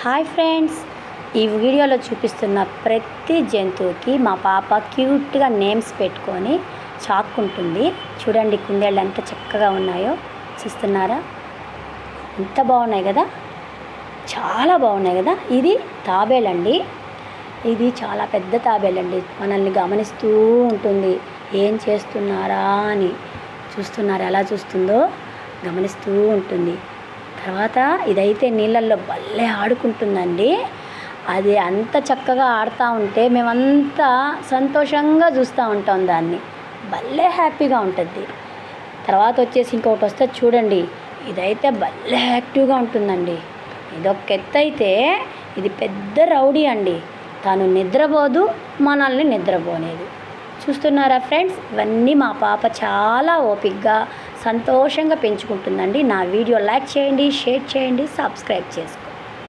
Hi friends, ఈ వీడియోలో చూపిస్తున్న ప్రతి జంతువుకి మా పాప క్యూట్గా నేమ్స్ పెట్టుకొని చాక్కుంటుంది. చూడండి కుందేళ్ళు ఎంత చక్కగా ఉన్నాయో చూస్తున్నారా? ఎంత బాగున్నాయి కదా, చాలా బాగున్నాయి కదా. ఇది తాబేలండి, ఇది చాలా పెద్ద తాబేలండి. మనల్ని గమనిస్తూ ఉంటుంది, ఏం చేస్తున్నారా అని. చూస్తున్నారా ఎలా చూస్తుందో, గమనిస్తూ ఉంటుంది. తర్వాత ఇదైతే నీళ్ళల్లో భలే ఆడుకుంటుందండి. అది అంత చక్కగా ఆడుతూ ఉంటే మేమంతా సంతోషంగా చూస్తూ ఉంటాం దాన్ని. భలే హ్యాపీగా ఉంటుంది. తర్వాత వచ్చేసి ఇంకొకటి వస్తే చూడండి, ఇదైతే భలే యాక్టివ్గా ఉంటుందండి. ఇదొక ఎత్తు అయితే ఇది పెద్ద రౌడీ అండి. తాను నిద్రపోదు, మనల్ని నిద్రపోనేది. చూస్తున్నారా ఫ్రెండ్స్, ఇవన్నీ మా పాప చాలా ఓపికగా సంతోషంగా పెంచుకుంటుందండి. నా వీడియో లైక్ చేయండి, షేర్ చేయండి, సబ్స్క్రైబ్ చేసుకోండి.